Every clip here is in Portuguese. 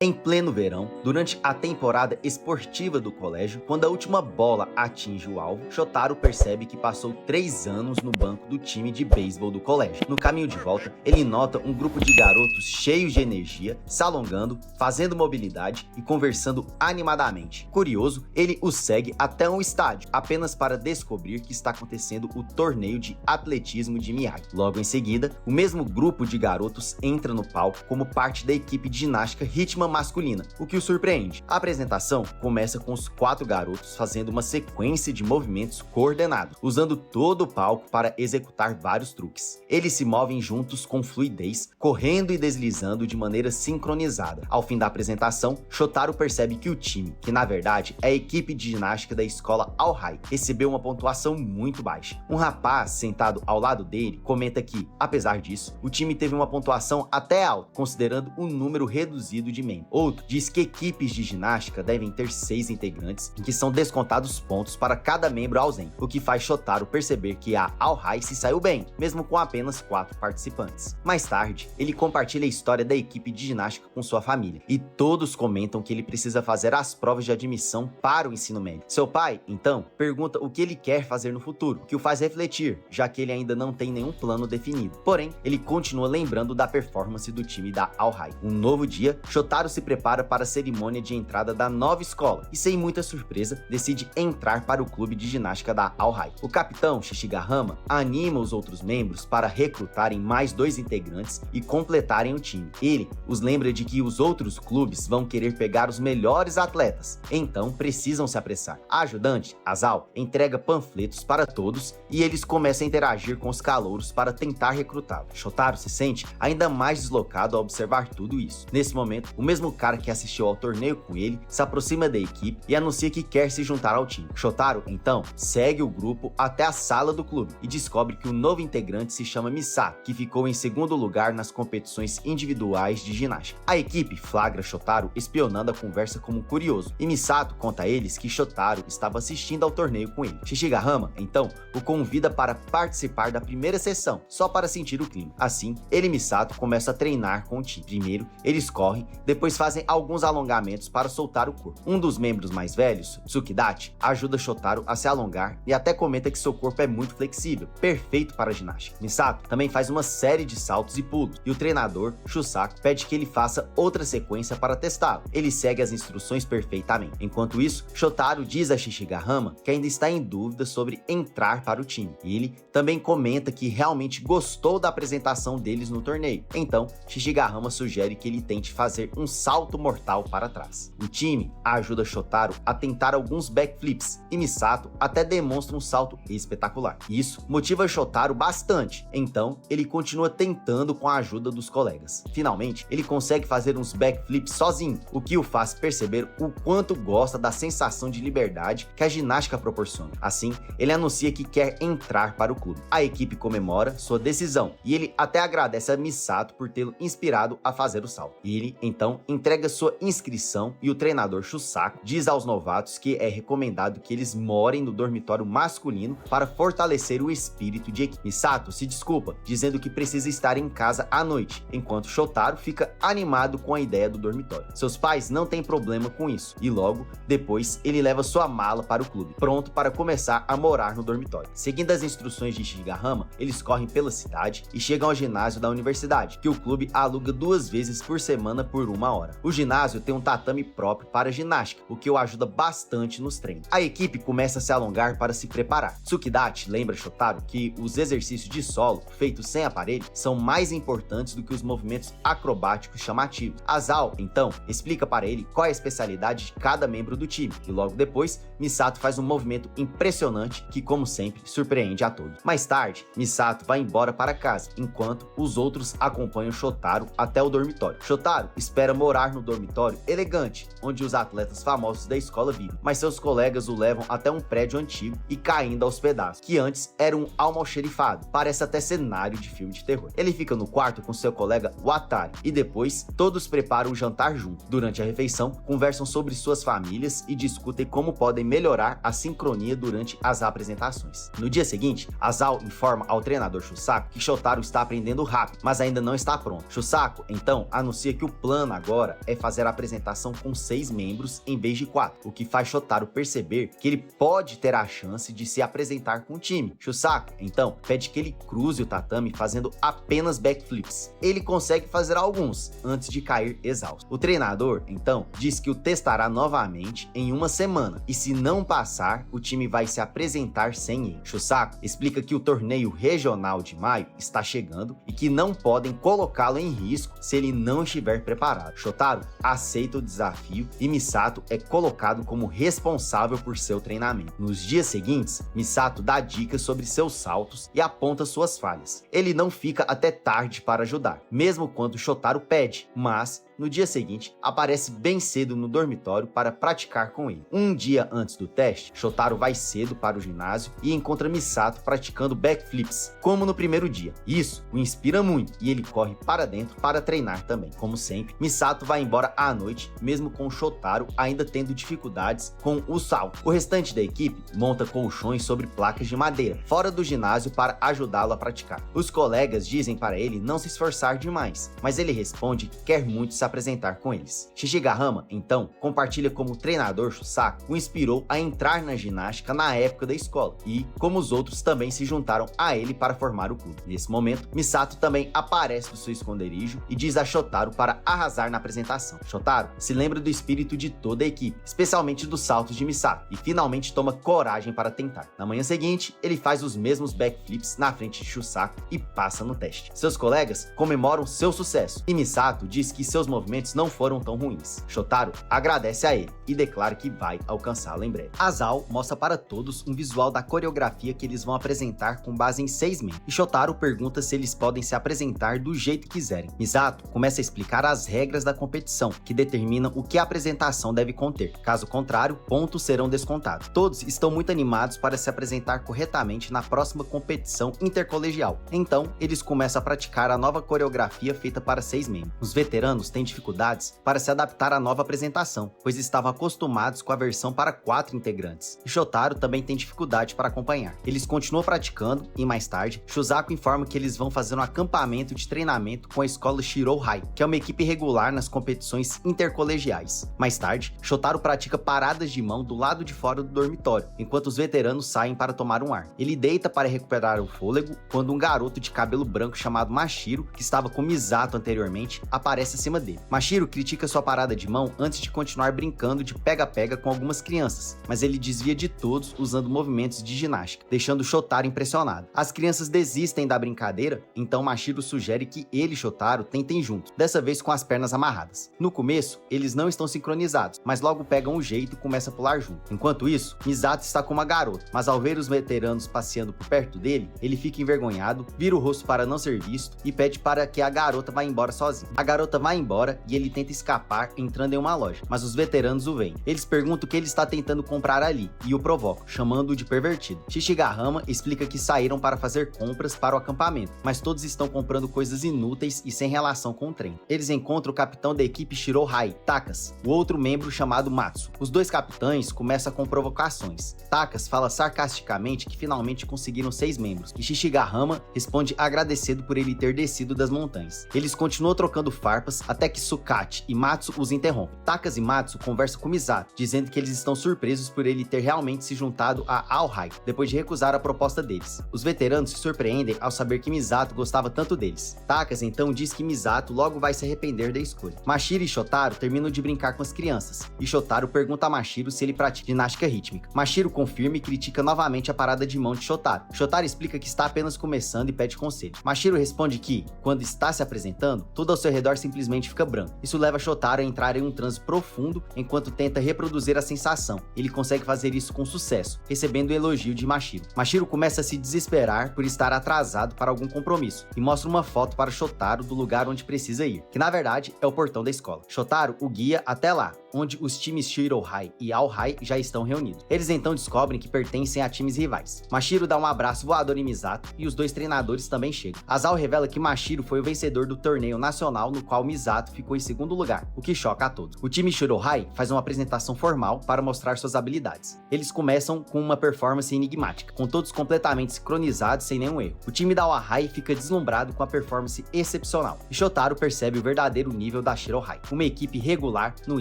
Em pleno verão, durante a temporada esportiva do colégio, quando a última bola atinge o alvo, Shotaro percebe que passou 3 anos no banco do time de beisebol do colégio. No caminho de volta, ele nota um grupo de garotos cheios de energia, se alongando, fazendo mobilidade e conversando animadamente. Curioso, ele os segue até um estádio, apenas para descobrir que está acontecendo o torneio de atletismo de Miyagi. Logo em seguida, o mesmo grupo de garotos entra no palco como parte da equipe de ginástica Hitman masculina, o que o surpreende. A apresentação começa com os 4 garotos fazendo uma sequência de movimentos coordenados, usando todo o palco para executar vários truques. Eles se movem juntos com fluidez, correndo e deslizando de maneira sincronizada. Ao fim da apresentação, Shotaro percebe que o time, que na verdade é a equipe de ginástica da escola Aohai, recebeu uma pontuação muito baixa. Um rapaz sentado ao lado dele comenta que, apesar disso, o time teve uma pontuação até alta, considerando o número reduzido de membros. Outro diz que equipes de ginástica devem ter 6 integrantes, em que são descontados pontos para cada membro ausente, o que faz Shotaro perceber que a Aohai se saiu bem, mesmo com apenas 4 participantes. Mais tarde, ele compartilha a história da equipe de ginástica com sua família, e todos comentam que ele precisa fazer as provas de admissão para o ensino médio. Seu pai, então, pergunta o que ele quer fazer no futuro, o que o faz refletir, já que ele ainda não tem nenhum plano definido. Porém, ele continua lembrando da performance do time da Aohai. Um novo dia, Shotaro se prepara para a cerimônia de entrada da nova escola e, sem muita surpresa, decide entrar para o clube de ginástica da Aohai. O capitão Shishigahama anima os outros membros para recrutarem mais 2 integrantes e completarem o time. Ele os lembra de que os outros clubes vão querer pegar os melhores atletas, então precisam se apressar. A ajudante, Asao, entrega panfletos para todos e eles começam a interagir com os calouros para tentar recrutá-los. Shotaro se sente ainda mais deslocado ao observar tudo isso. Nesse momento, o mesmo cara que assistiu ao torneio com ele se aproxima da equipe e anuncia que quer se juntar ao time. Shotaro, então, segue o grupo até a sala do clube e descobre que o novo integrante se chama Misato, que ficou em segundo lugar nas competições individuais de ginástica. A equipe flagra Shotaro espionando a conversa como curioso, e Misato conta a eles que Shotaro estava assistindo ao torneio com ele. Shishigahama, então, o convida para participar da primeira sessão, só para sentir o clima. Assim, ele e Misato começam a treinar com o time. Primeiro, eles correm, depois fazem alguns alongamentos para soltar o corpo. Um dos membros mais velhos, Tsukidachi, ajuda Shotaro a se alongar e até comenta que seu corpo é muito flexível, perfeito para a ginástica. Misato também faz uma série de saltos e pulos, e o treinador, Shusaku, pede que ele faça outra sequência para testá-lo. Ele segue as instruções perfeitamente. Enquanto isso, Shotaro diz a Shishigahama que ainda está em dúvida sobre entrar para o time. Ele também comenta que realmente gostou da apresentação deles no torneio. Então, Shishigahama sugere que ele tente fazer um salto mortal para trás. O time ajuda Shotaro a tentar alguns backflips e Misato até demonstra um salto espetacular. Isso motiva Shotaro bastante, então ele continua tentando com a ajuda dos colegas. Finalmente, ele consegue fazer uns backflips sozinho, o que o faz perceber o quanto gosta da sensação de liberdade que a ginástica proporciona. Assim, ele anuncia que quer entrar para o clube. A equipe comemora sua decisão e ele até agradece a Misato por tê-lo inspirado a fazer o salto. Ele, então, entrega sua inscrição e o treinador Shusaku diz aos novatos que é recomendado que eles morem no dormitório masculino para fortalecer o espírito de equipe. Misato se desculpa, dizendo que precisa estar em casa à noite, enquanto Shotaro fica animado com a ideia do dormitório. Seus pais não têm problema com isso, e logo depois ele leva sua mala para o clube, pronto para começar a morar no dormitório. Seguindo as instruções de Shishigahama, eles correm pela cidade e chegam ao ginásio da universidade, que o clube aluga 2 vezes por semana por 1 hora. O ginásio tem um tatame próprio para ginástica, o que o ajuda bastante nos treinos. A equipe começa a se alongar para se preparar. Tsukidachi lembra Shotaro que os exercícios de solo, feitos sem aparelho, são mais importantes do que os movimentos acrobáticos chamativos. Asao, então, explica para ele qual é a especialidade de cada membro do time, e logo depois, Misato faz um movimento impressionante que, como sempre, surpreende a todos. Mais tarde, Misato vai embora para casa, enquanto os outros acompanham Shotaro até o dormitório. Shotaro espera morar no dormitório elegante, onde os atletas famosos da escola vivem, mas seus colegas o levam até um prédio antigo e caindo aos pedaços, que antes era um almoxerifado. Parece até cenário de filme de terror. Ele fica no quarto com seu colega Watari e depois todos preparam o jantar junto. Durante a refeição, conversam sobre suas famílias e discutem como podem melhorar a sincronia durante as apresentações. No dia seguinte, Asao informa ao treinador Shusaku que Shotaro está aprendendo rápido, mas ainda não está pronto. Shusaku, então, anuncia que o plano agora agora é fazer a apresentação com 6 membros em vez de 4, o que faz Shotaro perceber que ele pode ter a chance de se apresentar com o time. Shusaku, então, pede que ele cruze o tatame fazendo apenas backflips. Ele consegue fazer alguns, antes de cair exausto. O treinador, então, diz que o testará novamente em uma semana, e se não passar, o time vai se apresentar sem ele. Shusaku explica que o torneio regional de maio está chegando e que não podem colocá-lo em risco se ele não estiver preparado. Shotaro aceita o desafio e Misato é colocado como responsável por seu treinamento. Nos dias seguintes, Misato dá dicas sobre seus saltos e aponta suas falhas. Ele não fica até tarde para ajudar, mesmo quando Shotaro pede, mas no dia seguinte, aparece bem cedo no dormitório para praticar com ele. Um dia antes do teste, Shotaro vai cedo para o ginásio e encontra Misato praticando backflips, como no primeiro dia. Isso o inspira muito e ele corre para dentro para treinar também. Como sempre, Misato vai embora à noite, mesmo com Shotaro ainda tendo dificuldades com o salto. O restante da equipe monta colchões sobre placas de madeira, fora do ginásio para ajudá-lo a praticar. Os colegas dizem para ele não se esforçar demais, mas ele responde que quer muito se apresentar com eles. Shishigahama, então, compartilha como o treinador Shusaku o inspirou a entrar na ginástica na época da escola e, como os outros, também se juntaram a ele para formar o clube. Nesse momento, Misato também aparece do seu esconderijo e diz a Shotaro para arrasar na apresentação. Shotaro se lembra do espírito de toda a equipe, especialmente dos saltos de Misato, e finalmente toma coragem para tentar. Na manhã seguinte, ele faz os mesmos backflips na frente de Shusaku e passa no teste. Seus colegas comemoram seu sucesso e Misato diz que seus movimentos não foram tão ruins. Shotaro agradece a ele e declara que vai alcançá-lo em breve. Asao mostra para todos um visual da coreografia que eles vão apresentar com base em 6 membros, e Shotaro pergunta se eles podem se apresentar do jeito que quiserem. Misato começa a explicar as regras da competição, que determinam o que a apresentação deve conter. Caso contrário, pontos serão descontados. Todos estão muito animados para se apresentar corretamente na próxima competição intercolegial. Então, eles começam a praticar a nova coreografia feita para 6 membros. Os veteranos têm dificuldades para se adaptar à nova apresentação, pois estavam acostumados com a versão para 4 integrantes. E Shotaro também tem dificuldade para acompanhar. Eles continuam praticando e mais tarde, Shusaku informa que eles vão fazer um acampamento de treinamento com a escola Shirou High, que é uma equipe regular nas competições intercolegiais. Mais tarde, Shotaro pratica paradas de mão do lado de fora do dormitório, enquanto os veteranos saem para tomar um ar. Ele deita para recuperar o fôlego quando um garoto de cabelo branco chamado Mashiro, que estava com Misato anteriormente, aparece acima dele. Mashiro critica sua parada de mão antes de continuar brincando de pega-pega com algumas crianças, mas ele desvia de todos usando movimentos de ginástica, deixando Shotaro impressionado. As crianças desistem da brincadeira, então Mashiro sugere que ele e Shotaro tentem juntos, dessa vez com as pernas amarradas. No começo, eles não estão sincronizados, mas logo pegam o jeito e começam a pular junto. Enquanto isso, Misato está com uma garota, mas ao ver os veteranos passeando por perto dele, ele fica envergonhado, vira o rosto para não ser visto e pede para que a garota vá embora sozinha. A garota vai embora e ele tenta escapar entrando em uma loja, mas os veteranos o veem. Eles perguntam o que ele está tentando comprar ali e o provocam, chamando-o de pervertido. Shishigahama explica que saíram para fazer compras para o acampamento, mas todos estão comprando coisas inúteis e sem relação com o trem. Eles encontram o capitão da equipe Shirou High, Takas, o outro membro chamado Matsu. Os dois capitães começam com provocações. Takas fala sarcasticamente que finalmente conseguiram 6 membros, e Shishigahama responde agradecido por ele ter descido das montanhas. Eles continuam trocando farpas até que Sukate e Matsu os interrompem. Takas e Matsu conversam com Misato, dizendo que eles estão surpresos por ele ter realmente se juntado a All High, depois de recusar a proposta deles. Os veteranos se surpreendem ao saber que Misato gostava tanto deles. Takas então diz que Misato logo vai se arrepender da escolha. Mashiro e Shotaro terminam de brincar com as crianças, e Shotaro pergunta a Mashiro se ele pratica ginástica rítmica. Mashiro confirma e critica novamente a parada de mão de Shotaro. Shotaro explica que está apenas começando e pede conselho. Mashiro responde que, quando está se apresentando, tudo ao seu redor simplesmente fica branco. Isso leva Shotaro a entrar em um transe profundo enquanto tenta reproduzir a sensação. Ele consegue fazer isso com sucesso, recebendo o elogio de Mashiro. Mashiro começa a se desesperar por estar atrasado para algum compromisso e mostra uma foto para Shotaro do lugar onde precisa ir, que na verdade é o portão da escola. Shotaro o guia até lá, onde os times Shirou High e All High já estão reunidos. Eles então descobrem que pertencem a times rivais. Mashiro dá um abraço voador em Misato e os dois treinadores também chegam. Asao revela que Mashiro foi o vencedor do torneio nacional no qual Misato Misato ficou em segundo lugar, o que choca a todos. O time Shirohai faz uma apresentação formal para mostrar suas habilidades. Eles começam com uma performance enigmática, com todos completamente sincronizados sem nenhum erro. O time da Awahai fica deslumbrado com a performance excepcional, e Shotaro percebe o verdadeiro nível da Shirohai, uma equipe regular no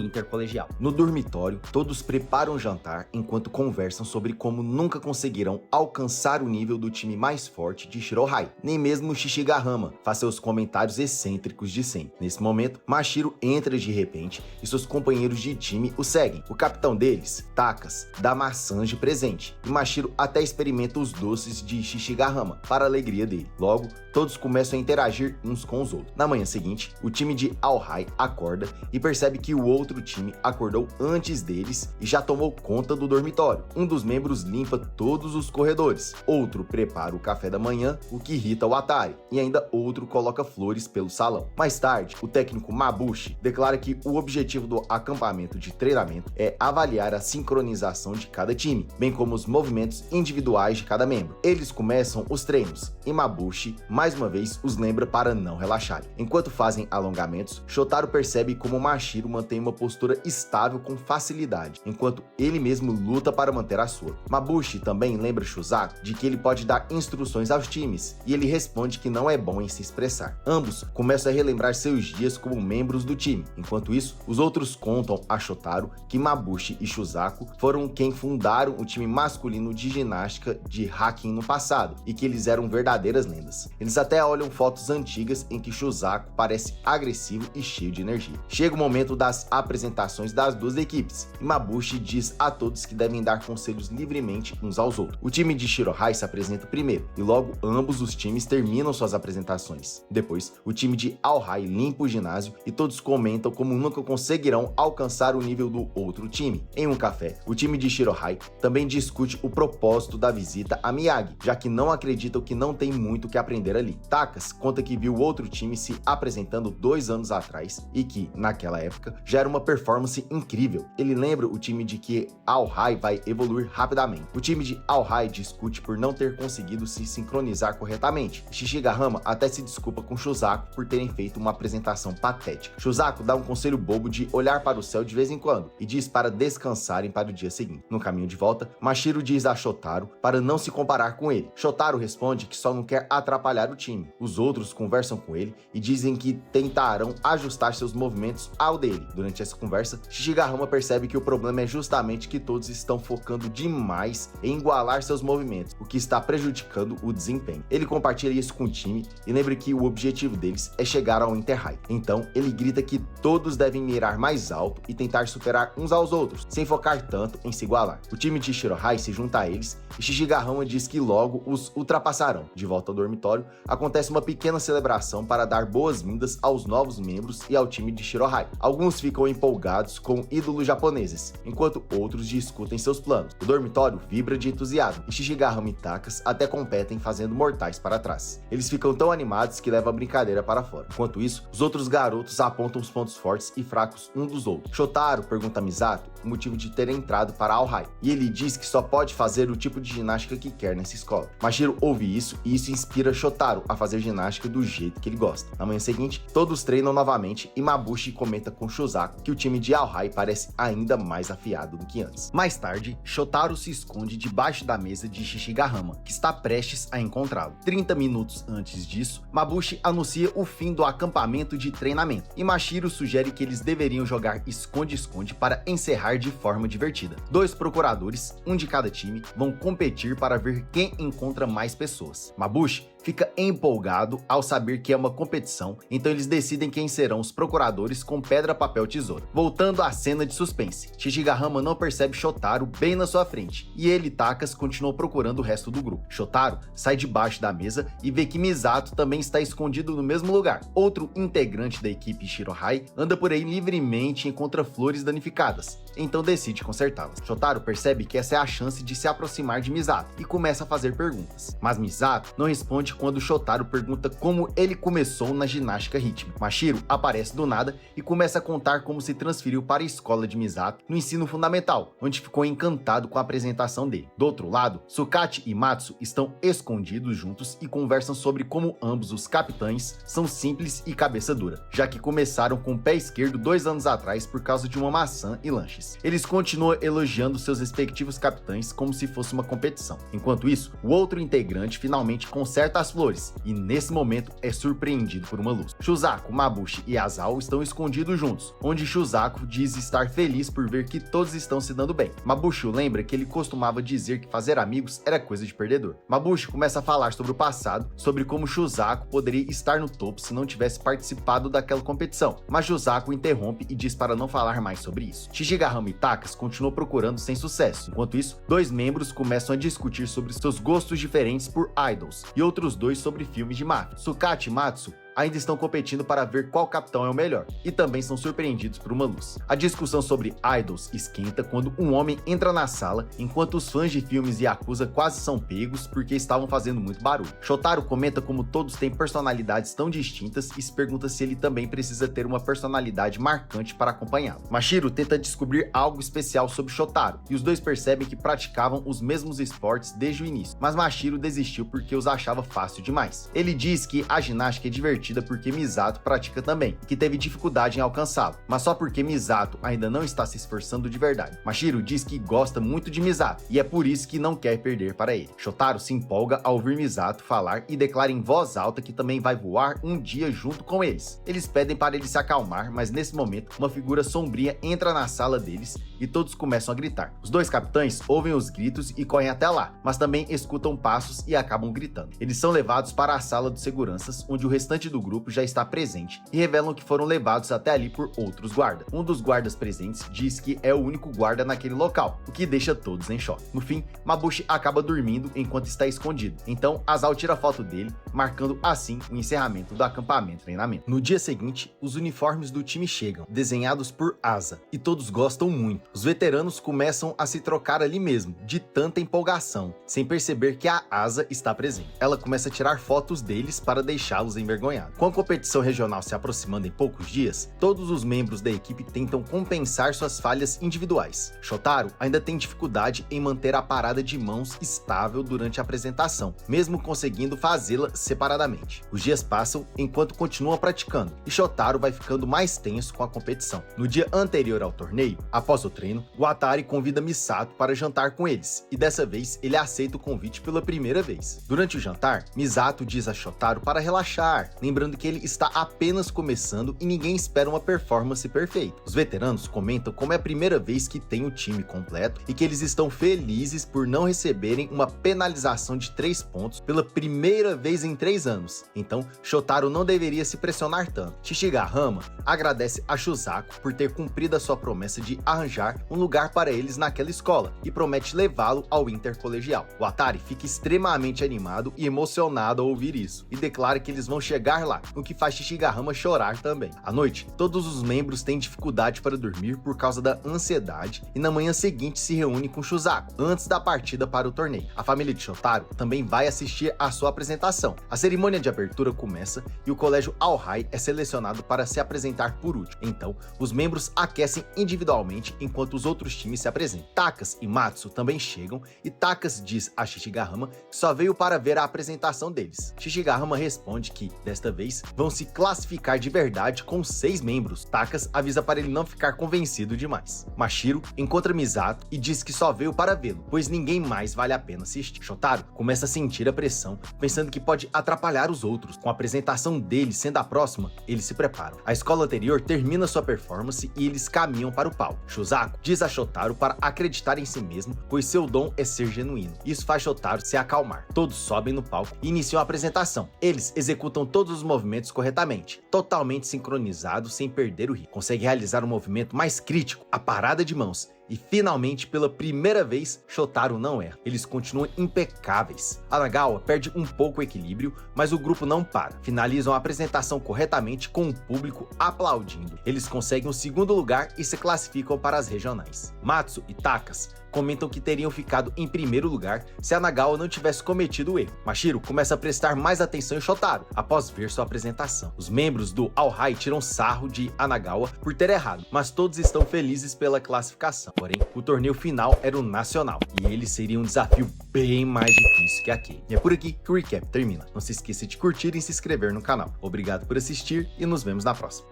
intercolegial. No dormitório, todos preparam o jantar enquanto conversam sobre como nunca conseguirão alcançar o nível do time mais forte de Shirohai. Nem mesmo Shishigahama faz seus comentários excêntricos de sempre. Nesse momento, Mashiro entra de repente e seus companheiros de time o seguem. O capitão deles, Takas, dá maçãs de presente, e Mashiro até experimenta os doces de Shishigahama, para a alegria dele. Logo, todos começam a interagir uns com os outros. Na manhã seguinte, o time de Awahai acorda e percebe que o outro time acordou antes deles e já tomou conta do dormitório. Um dos membros limpa todos os corredores, outro prepara o café da manhã, o que irrita o Atari, e ainda outro coloca flores pelo salão. Mais tarde, o técnico Mabushi declara que o objetivo do acampamento de treinamento é avaliar a sincronização de cada time, bem como os movimentos individuais de cada membro. Eles começam os treinos, e Mabushi mais uma vez os lembra para não relaxarem. Enquanto fazem alongamentos, Shotaro percebe como Mashiro mantém uma postura estável com facilidade, enquanto ele mesmo luta para manter a sua. Mabushi também lembra Shusaku de que ele pode dar instruções aos times, e ele responde que não é bom em se expressar. Ambos começam a relembrar seus dias como membros do time. Enquanto isso, os outros contam a Shotaro que Mabushi e Shusaku foram quem fundaram o time masculino de ginástica de Hakin no passado, e que eles eram verdadeiras lendas. Eles até olham fotos antigas em que Shusaku parece agressivo e cheio de energia. Chega o momento das apresentações das duas equipes, e Mabushi diz a todos que devem dar conselhos livremente uns aos outros. O time de Shirohai se apresenta primeiro, e logo ambos os times terminam suas apresentações. Depois, o time de Awahai limpa o ginásio e todos comentam como nunca conseguirão alcançar o nível do outro time. Em um café, o time de Shirohai também discute o propósito da visita a Miyagi, já que não acreditam que não tem muito o que aprender ali. Takas conta que viu outro time se apresentando 2 anos atrás e que, naquela época, já era uma performance incrível. Ele lembra o time de que Awahai vai evoluir rapidamente. O time de Awahai discute por não ter conseguido se sincronizar corretamente. Shishigahama até se desculpa com Shusaku por terem feito uma apresentação patética. Shusaku dá um conselho bobo de olhar para o céu de vez em quando e diz para descansarem para o dia seguinte. No caminho de volta, Mashiro diz a Shotaro para não se comparar com ele. Shotaro responde que só não quer atrapalhar o time. Os outros conversam com ele e dizem que tentarão ajustar seus movimentos ao dele. Durante essa conversa, Shishigahama percebe que o problema é justamente que todos estão focando demais em igualar seus movimentos, o que está prejudicando o desempenho. Ele compartilha isso com o time e lembra que o objetivo deles é chegar ao Inter-High. Então, ele grita que todos devem mirar mais alto e tentar superar uns aos outros, sem focar tanto em se igualar. O time de Shirohai se junta a eles e Shishigahama diz que logo os ultrapassarão. De volta ao dormitório, acontece uma pequena celebração para dar boas-vindas aos novos membros e ao time de Shirohai. Alguns ficam empolgados com ídolos japoneses, enquanto outros discutem seus planos. O dormitório vibra de entusiasmo e Shishigahama e Takas até competem fazendo mortais para trás. Eles ficam tão animados que levam a brincadeira para fora. Enquanto isso, os outros garotos apontam os pontos fortes e fracos um dos outros. Shotaro pergunta a Misato o motivo de ter entrado para Awahai, e ele diz que só pode fazer o tipo de ginástica que quer nessa escola. Mashiro ouve isso e isso inspira Shotaro a fazer ginástica do jeito que ele gosta. Na manhã seguinte, todos treinam novamente e Mabushi comenta com Shusaku que o time de Awahai parece ainda mais afiado do que antes. Mais tarde, Shotaro se esconde debaixo da mesa de Shishigahama, que está prestes a encontrá-lo. 30 minutos antes disso, Mabushi anuncia o fim do acampamento de treinamento, e Mashiro sugere que eles deveriam jogar esconde-esconde para encerrar de forma divertida. 2 procuradores, um de cada time, vão competir para ver quem encontra mais pessoas. Mabushi fica empolgado ao saber que é uma competição, então eles decidem quem serão os procuradores com pedra, papel, tesoura. Voltando à cena de suspense, Shishigahama não percebe Shotaro bem na sua frente, e ele e Takas continuam procurando o resto do grupo. Shotaro sai debaixo da mesa e vê que Misato também está escondido no mesmo lugar. Outro integrante da equipe Shirohai anda por aí livremente e encontra flores danificadas, então decide consertá-las. Shotaro percebe que essa é a chance de se aproximar de Misato e começa a fazer perguntas, mas Misato não responde principalmente quando Shotaro pergunta como ele começou na ginástica rítmica. Mashiro aparece do nada e começa a contar como se transferiu para a escola de Misato no ensino fundamental, onde ficou encantado com a apresentação dele. Do outro lado, Tsukate e Matsu estão escondidos juntos e conversam sobre como ambos os capitães são simples e cabeça dura, já que começaram com o pé esquerdo 2 anos atrás por causa de uma maçã e lanches. Eles continuam elogiando seus respectivos capitães como se fosse uma competição. Enquanto isso, o outro integrante finalmente conserta as flores e nesse momento é surpreendido por uma luz. Shusaku, Mabushi e Asao estão escondidos juntos, onde Shusaku diz estar feliz por ver que todos estão se dando bem. Mabushi lembra que ele costumava dizer que fazer amigos era coisa de perdedor. Mabushi começa a falar sobre o passado, sobre como Shusaku poderia estar no topo se não tivesse participado daquela competição, mas Shusaku interrompe e diz para não falar mais sobre isso. Shishigahama e Takas continuam procurando sem sucesso. Enquanto isso, 2 membros começam a discutir sobre seus gostos diferentes por idols e outros 2 sobre filmes de máfia. Tsukate e Matsu ainda estão competindo para ver qual capitão é o melhor, e também são surpreendidos por uma luz. A discussão sobre idols esquenta quando um homem entra na sala, enquanto os fãs de filmes Yakuza quase são pegos porque estavam fazendo muito barulho. Shotaro comenta como todos têm personalidades tão distintas e se pergunta se ele também precisa ter uma personalidade marcante para acompanhá-lo. Mashiro tenta descobrir algo especial sobre Shotaro, e os 2 percebem que praticavam os mesmos esportes desde o início, mas Mashiro desistiu porque os achava fácil demais. Ele diz que a ginástica é divertida porque Misato pratica também, que teve dificuldade em alcançá-lo, mas só porque Misato ainda não está se esforçando de verdade. Mashiro diz que gosta muito de Misato, e é por isso que não quer perder para ele. Shotaro se empolga ao ouvir Misato falar e declara em voz alta que também vai voar um dia junto com eles. Eles pedem para ele se acalmar, mas nesse momento, uma figura sombria entra na sala deles e todos começam a gritar. Os 2 capitães ouvem os gritos e correm até lá, mas também escutam passos e acabam gritando. Eles são levados para a sala de seguranças, onde o restante do grupo já está presente e revelam que foram levados até ali por outros guardas. Um dos guardas presentes diz que é o único guarda naquele local, o que deixa todos em choque. No fim, Mabushi acaba dormindo enquanto está escondido, então Asao tira foto dele, marcando assim o encerramento do acampamento de treinamento. No dia seguinte, os uniformes do time chegam, desenhados por Asa, e todos gostam muito. Os veteranos começam a se trocar ali mesmo, de tanta empolgação, sem perceber que a Asa está presente. Ela começa a tirar fotos deles para deixá-los envergonhados. Com a competição regional se aproximando em poucos dias, todos os membros da equipe tentam compensar suas falhas individuais. Shotaro ainda tem dificuldade em manter a parada de mãos estável durante a apresentação, mesmo conseguindo fazê-la separadamente. Os dias passam enquanto continua praticando, e Shotaro vai ficando mais tenso com a competição. No dia anterior ao torneio, após o treino, Watari convida Misato para jantar com eles, e dessa vez ele aceita o convite pela primeira vez. Durante o jantar, Misato diz a Shotaro para relaxar, lembrando que ele está apenas começando e ninguém espera uma performance perfeita. Os veteranos comentam como é a primeira vez que tem o time completo e que eles estão felizes por não receberem uma penalização de 3 pontos pela primeira vez em 3 anos. Então, Shotaro não deveria se pressionar tanto. Shishigahama agradece a Shusaku por ter cumprido a sua promessa de arranjar um lugar para eles naquela escola e promete levá-lo ao intercolegial. O Watari fica extremamente animado e emocionado ao ouvir isso e declara que eles vão chegar lá, o que faz Shishigahama chorar também. À noite, todos os membros têm dificuldade para dormir por causa da ansiedade e na manhã seguinte se reúne com Shusaku antes da partida para o torneio. A família de Shotaro também vai assistir à sua apresentação. A cerimônia de abertura começa e o colégio Aohai é selecionado para se apresentar por último. Então, os membros aquecem individualmente enquanto os outros times se apresentam. Takas e Matsu também chegam e Takas diz a Shishigahama que só veio para ver a apresentação deles. Shishigahama responde que, desta vez, vão se classificar de verdade com 6 membros. Takas avisa para ele não ficar convencido demais. Mashiro encontra Misato e diz que só veio para vê-lo, pois ninguém mais vale a pena assistir. Shotaro começa a sentir a pressão, pensando que pode atrapalhar os outros. Com a apresentação dele sendo a próxima, eles se preparam. A escola anterior termina sua performance e eles caminham para o palco. Shusaku diz a Shotaro para acreditar em si mesmo, pois seu dom é ser genuíno. Isso faz Shotaro se acalmar. Todos sobem no palco e iniciam a apresentação. Eles executam todos os movimentos corretamente, totalmente sincronizados sem perder o ritmo. Consegue realizar um movimento mais crítico, a parada de mãos, E finalmente, pela primeira vez, Shotaro não erra. Eles continuam impecáveis. A Nagawa perde um pouco o equilíbrio, mas o grupo não para. Finalizam a apresentação corretamente com o público aplaudindo. Eles conseguem o segundo lugar e se classificam para as regionais. Matsu e Takas comentam que teriam ficado em primeiro lugar se a Nagawa não tivesse cometido o erro. Mashiro começa a prestar mais atenção em Shotaro após ver sua apresentação. Os membros do All High tiram sarro de Nagawa por ter errado, mas todos estão felizes pela classificação. Porém, o torneio final era o nacional e ele seria um desafio bem mais difícil que aquele. E é por aqui que o recap termina. Não se esqueça de curtir e se inscrever no canal. Obrigado por assistir e nos vemos na próxima.